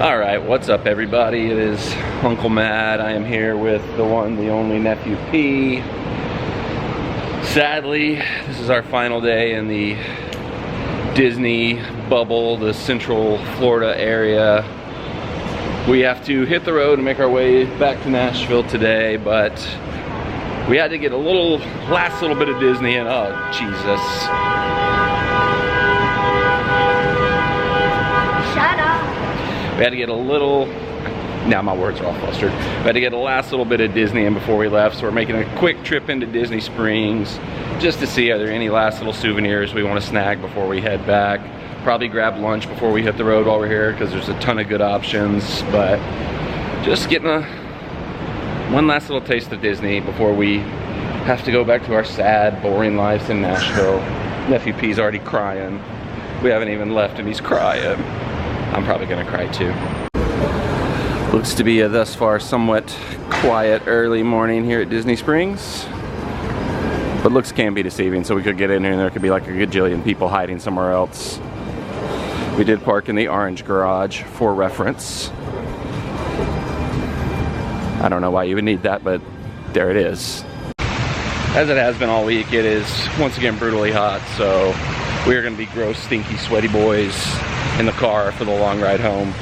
Alright, what's up everybody? It is Uncle Matt. I am here with the one, the only Nephew P. Sadly, this is our final day in the Disney bubble, the Central Florida area. We have to hit the road and make our way back to Nashville today, but we had to get a last little bit of Disney in. Oh, Jesus. Shut up. We had to get a little, now my words are all flustered. We had to get a last little bit of Disney in before we left, so we're making a quick trip into Disney Springs just to see are there any last little souvenirs we want to snag before we head back. Probably grab lunch before we hit the road while we're here because there's a ton of good options, but just getting one last little taste of Disney before we have to go back to our sad, boring lives in Nashville. Nephew P's already crying. We haven't even left and he's crying. I'm probably gonna cry too. Looks to be a thus far somewhat quiet early morning here at Disney Springs. But looks can be deceiving, so we could get in here and there could be like a gajillion people hiding somewhere else. We did park in the orange garage for reference. I don't know why you would need that, but there it is. As it has been all week, it is once again brutally hot, so we are going to be gross, stinky, sweaty boys in the car for the long ride home.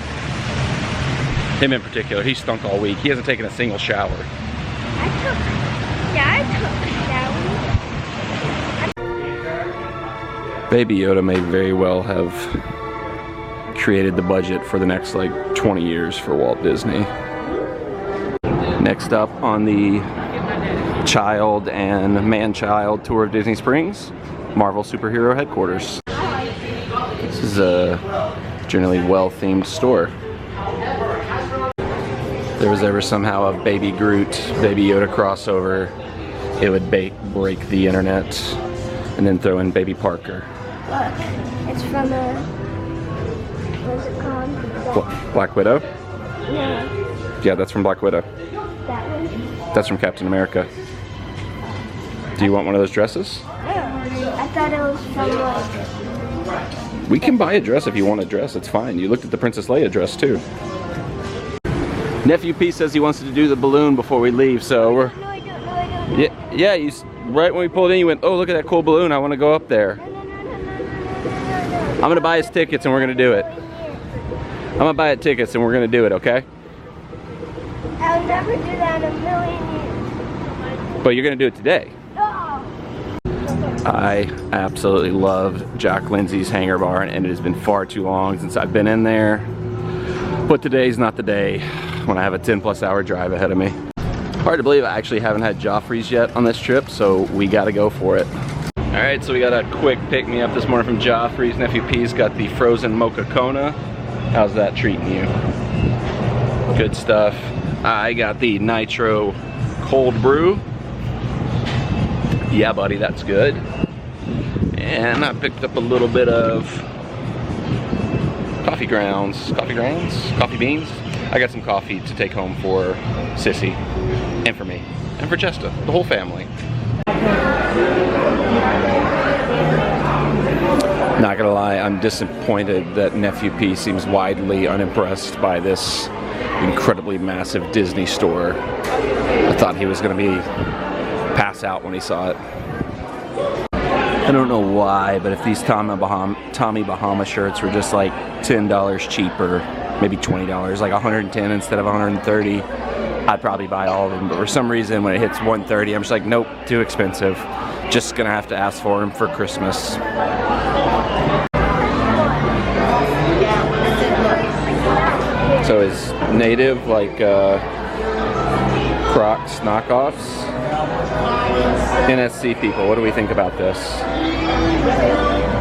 Him in particular, he stunk all week. He hasn't taken a single shower. I took a shower. Baby Yoda may very well have created the budget for the next like 20 years for Walt Disney. Next up on the child and man-child tour of Disney Springs, Marvel Superhero Headquarters. This is a generally well-themed store. If there was ever somehow a Baby Groot, Baby Yoda crossover, it would break the internet, and then throw in Baby Parker. Look, it's from a, what's it called? Black Widow? No. Yeah, that's from Black Widow. That one? That's from Captain America. Do you want one of those dresses? I thought it was from like... We can buy a dress if you want a dress, it's fine. You looked at the Princess Leia dress too. Nephew P says he wants to do the balloon before we leave, so we're... No, I don't. Yeah, right when we pulled in, you went, oh, look at that cool balloon, I want to go up there. No. I'm going to buy his tickets and we're going to do it. I'm going to buy it tickets and we're going to do it, okay? I'll never do that in a million years. But you're going to do it today. No. I absolutely love Jack Lindsay's Hangar Bar, and it has been far too long since I've been in there. But today's not the day when I have a 10+ hour drive ahead of me. Hard to believe I actually haven't had Joffrey's yet on this trip, so we gotta go for it. Alright, so we got a quick pick-me-up this morning from Joffrey's. Nephew P's got the frozen mocha Kona. How's that treating you? Good stuff. I got the nitro cold brew. Yeah, buddy, that's good. And I picked up a little bit of coffee beans. I got some coffee to take home for Sissy and for me and for Jesta, the whole family. Not gonna lie, I'm disappointed that Nephew P seems widely unimpressed by this incredibly massive Disney store. I thought he was gonna be pass out when he saw it. I don't know why, but if these Tommy Bahama shirts were just like $10 cheaper, maybe $20, like 110 instead of 130, I'd probably buy all of them. But for some reason, when it hits 130, I'm just like, nope, too expensive. Just gonna have to ask for them for Christmas. So is Native like Crocs knockoffs? NSC people, what do we think about this?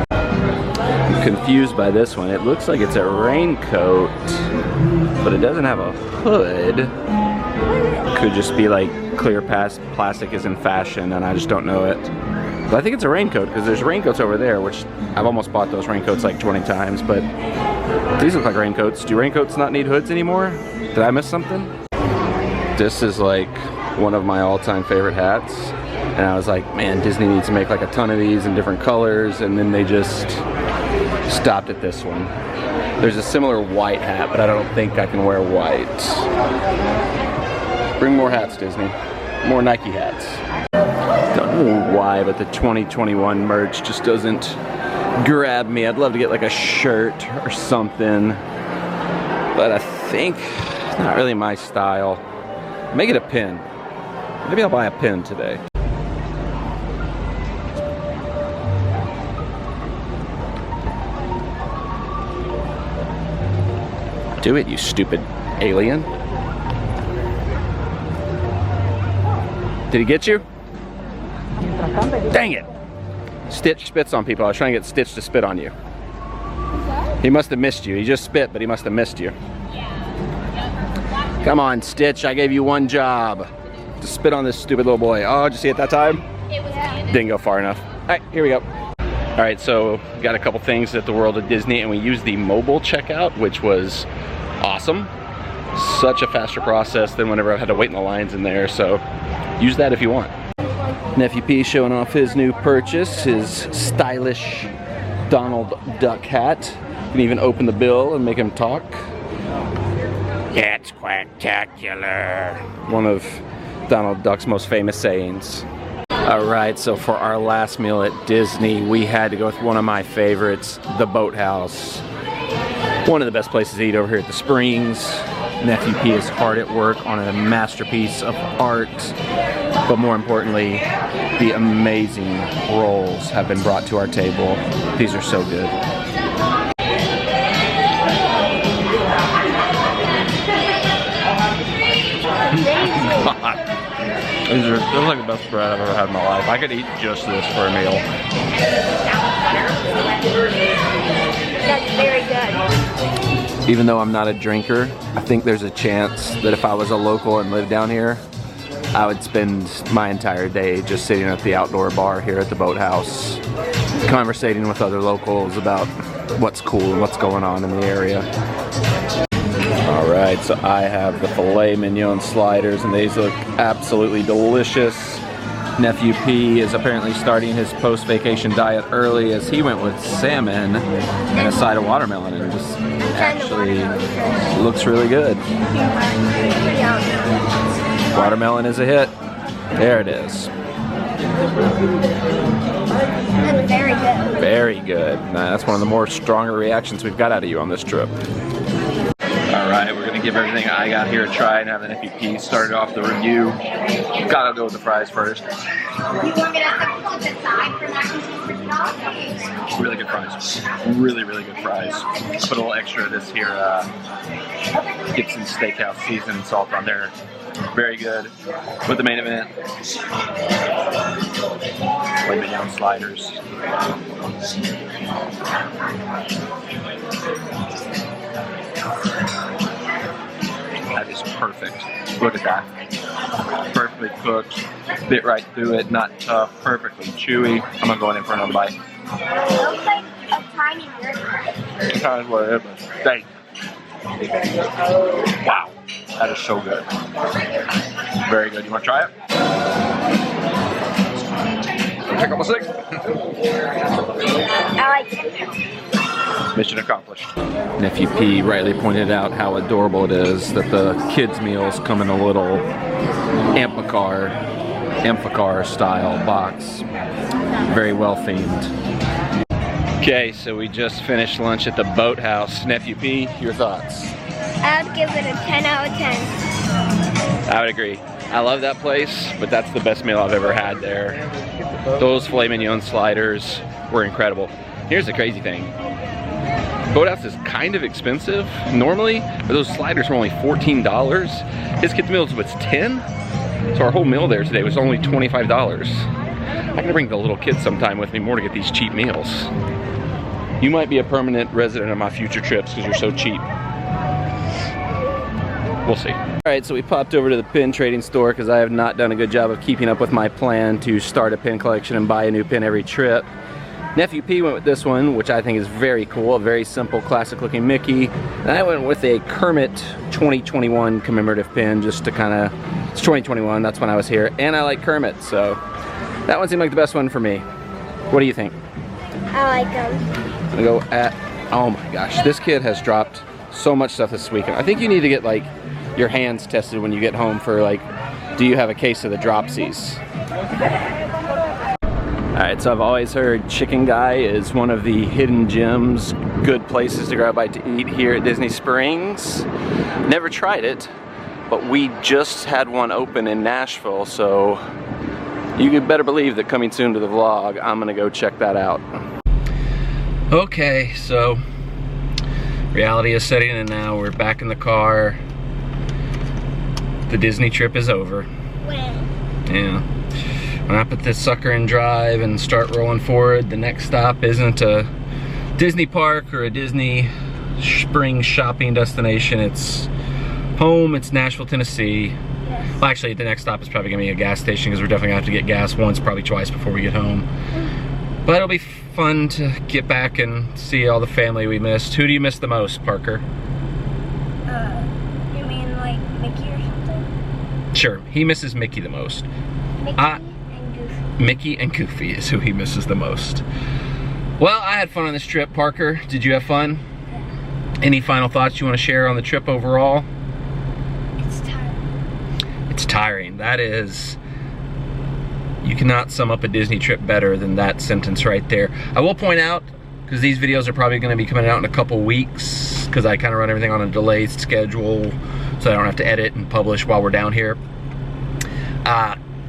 I'm confused by this one. It looks like it's a raincoat, but it doesn't have a hood. Could just be like clear plastic is in fashion and I just don't know it. But I think it's a raincoat because there's raincoats over there, which I've almost bought those raincoats like 20 times, but these look like raincoats. Do raincoats not need hoods anymore? Did I miss something? This is like one of my all-time favorite hats. And I was like, man, Disney needs to make like a ton of these in different colors, and then they just stopped at this one. There's a similar white hat, but I don't think I can wear white. Bring more hats, Disney. More Nike hats. Don't know why, but the 2021 merch just doesn't grab me. I'd love to get like a shirt or something, but I think it's not really my style. Make it a pin. Maybe I'll buy a pin today. Do it, you stupid alien. Did he get you? Dang it! Stitch spits on people. I was trying to get Stitch to spit on you. He must have missed you. He just spit, but he must have missed you. Come on, Stitch. I gave you one job. To spit on this stupid little boy. Oh, did you see it that time? Didn't go far enough. All right, here we go. All right, so we got a couple things at the World of Disney, and we used the mobile checkout, which was awesome. Such a faster process than whenever I've had to wait in the lines in there, so use that if you want. Nephew P showing off his new purchase, his stylish Donald Duck hat. You can even open the bill and make him talk. It's quacktacular. One of Donald Duck's most famous sayings. Alright, so for our last meal at Disney, we had to go with one of my favorites, the Boathouse. One of the best places to eat over here at the Springs. Nephew P is hard at work on a masterpiece of art, but more importantly, the amazing rolls have been brought to our table. These are so good. These are like the best bread I've ever had in my life. I could eat just this for a meal. That's very good. Even though I'm not a drinker, I think there's a chance that if I was a local and lived down here, I would spend my entire day just sitting at the outdoor bar here at the Boathouse, conversating with other locals about what's cool and what's going on in the area. Alright, so I have the Filet Mignon sliders, and these look absolutely delicious. Nephew P is apparently starting his post-vacation diet early, as he went with salmon and a side of watermelon, and it just actually looks really good. Watermelon is a hit. There it is. That's very good. Very good. Now, that's one of the more stronger reactions we've got out of you on this trip. Alright, we're gonna give everything I got here a try and have the Nephew P start off the review. Gotta go with the fries first. Really good fries. Really, really good fries. I put a little extra of this here Gibson Steakhouse seasoned salt on there. Very good. With the main event, Filet Mignon sliders. That is perfect. Look at that. Perfectly cooked. Bit right through it. Not tough. Perfectly chewy. I'm gonna go in for another bite. It looks like a tiny burger. Kind of what it is, but steak. Wow. That is so good. Very good. You want to try it? Check out my steak. I like it. Mission accomplished. Nephew P rightly pointed out how adorable it is that the kids' meals come in a little amphicar style box. Very well themed. Okay, so we just finished lunch at the Boathouse. Nephew P, your thoughts? I would give it a 10 out of 10. I would agree. I love that place, but that's the best meal I've ever had there. Those Filet Mignon sliders were incredible. Here's the crazy thing. Boathouse is kind of expensive normally, but those sliders were only $14. His kids' meals was $10, so our whole meal there today was only $25. I'm gonna bring the little kids sometime with me more to get these cheap meals. You might be a permanent resident of my future trips because you're so cheap. We'll see. All right, so we popped over to the pin trading store because I have not done a good job of keeping up with my plan to start a pin collection and buy a new pin every trip. Nephew P went with this one, which I think is very cool, a very simple, classic looking Mickey. And I went with a Kermit 2021 commemorative pin just to kind of, it's 2021, that's when I was here, and I like Kermit, so that one seemed like the best one for me. What do you think? I like them. I'm gonna go at Oh my gosh, this kid has dropped so much stuff this weekend. I think you need to get like your hands tested when you get home for like, do you have a case of the dropsies? Alright, so I've always heard Chicken Guy is one of the hidden gems, good places to grab a bite to eat here at Disney Springs. Never tried it, but we just had one open in Nashville, so you could better believe that coming soon to the vlog, I'm gonna go check that out. Okay, so reality is setting in now. We're back in the car. The Disney trip is over. Yeah. When I put this sucker in drive and start rolling forward, the next stop isn't a Disney park or a Disney spring shopping destination. It's home, it's Nashville, Tennessee. Yes. Well, actually, the next stop is probably gonna be a gas station because we're definitely gonna have to get gas once, probably twice before we get home. But it'll be fun to get back and see all the family we missed. Who do you miss the most, Parker? You mean like Mickey or something? Sure, he misses Mickey the most. Mickey and Goofy is who he misses the most. Well, I had fun on this trip, Parker. Did you have fun? Yeah. Any final thoughts you want to share on the trip overall? It's tiring. It's tiring. That is, you cannot sum up a Disney trip better than that sentence right there. I will point out, because these videos are probably going to be coming out in a couple weeks, because I kind of run everything on a delayed schedule, so I don't have to edit and publish while we're down here.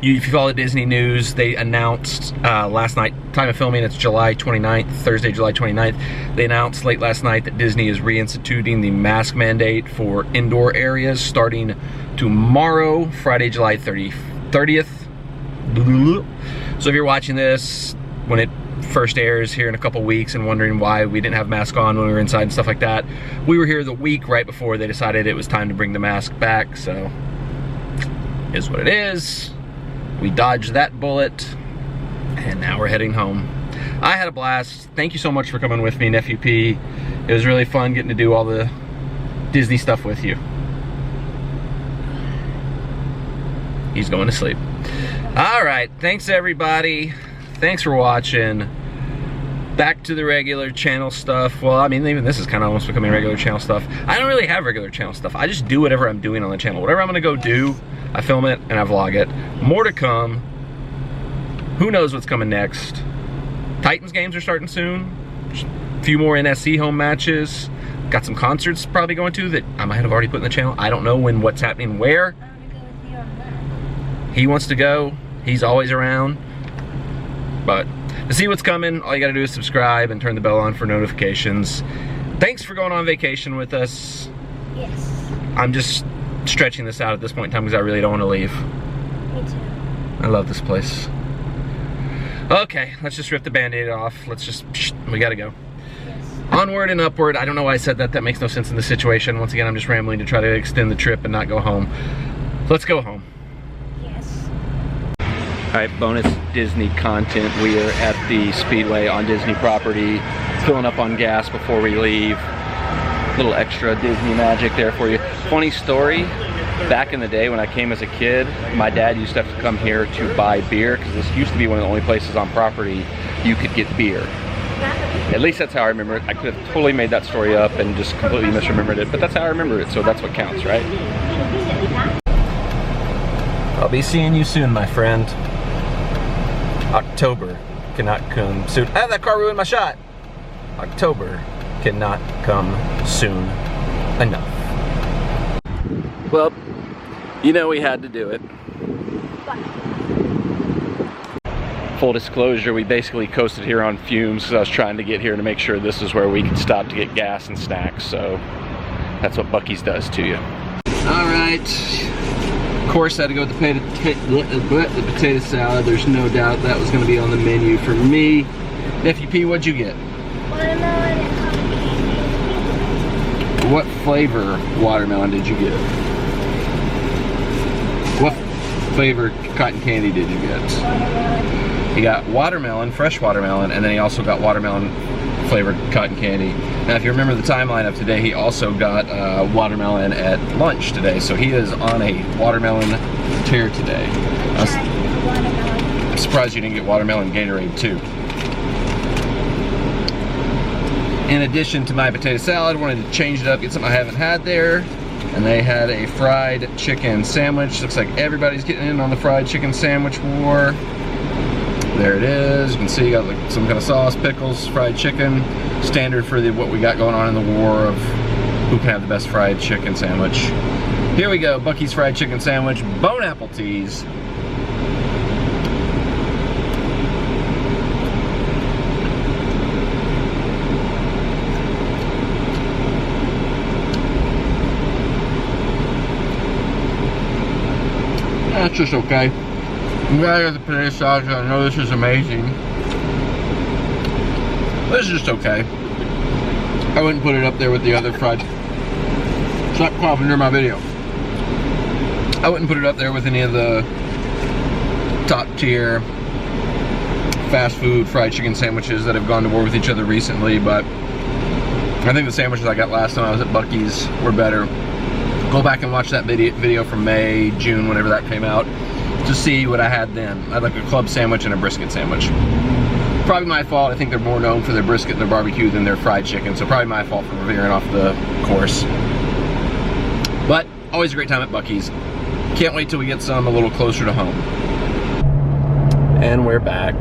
If you follow Disney news, they announced last night, time of filming, it's July 29th, Thursday, July 29th. They announced late last night that Disney is reinstituting the mask mandate for indoor areas starting tomorrow, Friday, July 30th. So if you're watching this when it first airs here in a couple weeks and wondering why we didn't have masks on when we were inside and stuff like that, we were here the week right before they decided it was time to bring the mask back, so is what it is. We dodged that bullet, and now we're heading home. I had a blast. Thank you so much for coming with me, Nephew P. It was really fun getting to do all the Disney stuff with you. He's going to sleep. All right, thanks everybody. Thanks for watching. Back to the regular channel stuff. Well, I mean, even this is kind of almost becoming regular channel stuff. I don't really have regular channel stuff. I just do whatever I'm doing on the channel. Whatever I'm gonna go do, I film it and I vlog it. More to come. Who knows what's coming next? Titans games are starting soon. A few more NSC home matches. Got some concerts probably going to that I might have already put in the channel. I don't know when, what's happening, where. I want to go with you on that. He wants to go. He's always around. But to see what's coming, all you gotta do is subscribe and turn the bell on for notifications. Thanks for going on vacation with us. Yes. I'm just stretching this out at this point in time because I really don't want to leave. Me too. I love this place. Okay, let's just rip the band-aid off. Let's just, we gotta go. Yes. Onward and upward. I don't know why I said that. That makes no sense in this situation. Once again, I'm just rambling to try to extend the trip and not go home. Let's go home. Yes. All right, bonus Disney content. We are at the Speedway on Disney property, filling up on gas before we leave. Little extra Disney magic there for you. Funny story, back in the day when I came as a kid, my dad used to have to come here to buy beer because this used to be one of the only places on property you could get beer. At least that's how I remember it. I could have totally made that story up and just completely misremembered it, but that's how I remember it, so that's what counts, right? I'll be seeing you soon, my friend. October cannot come soon. Ah, that car ruined my shot. October cannot come soon enough. Well, you know we had to do it. Full disclosure, we basically coasted here on fumes because I was trying to get here to make sure this is where we could stop to get gas and snacks, so that's what Buc-ee's does to you. All right. Of course, I had to go with the potato salad. There's no doubt that was going to be on the menu for me. Nephew P, what'd you get? Watermelon and cotton candy. What flavor watermelon did you get? What flavor cotton candy did you get? Watermelon. He got watermelon, fresh watermelon, and then he also got watermelon flavored cotton candy. Now, if you remember the timeline of today, he also got watermelon at lunch today, so he is on a watermelon tear today. I'm surprised you didn't get watermelon Gatorade too. In addition to my potato salad, I wanted to change it up, get something I haven't had there. And they had a fried chicken sandwich. Looks like everybody's getting in on the fried chicken sandwich war. There it is. You can see you got like some kind of sauce, pickles, fried chicken. Standard for what we got going on in the war of who can have the best fried chicken sandwich. Here we go, Buc-ee's fried chicken sandwich, bone apple teas. That's just okay. I'm glad I got the potato salad because I know this is amazing. This is just okay. I wouldn't put it up there with the other fried. Stop coughing during my video. I wouldn't put it up there with any of the top tier fast food fried chicken sandwiches that have gone to war with each other recently, but I think the sandwiches I got last time I was at Buc-ee's were better. Go back and watch that video from May, June, whenever that came out, to see what I had then. I had like a club sandwich and a brisket sandwich. Probably my fault. I think they're more known for their brisket and their barbecue than their fried chicken, so probably my fault for veering off the course. But always a great time at Buc-ee's. Can't wait till we get some a little closer to home. And we're back.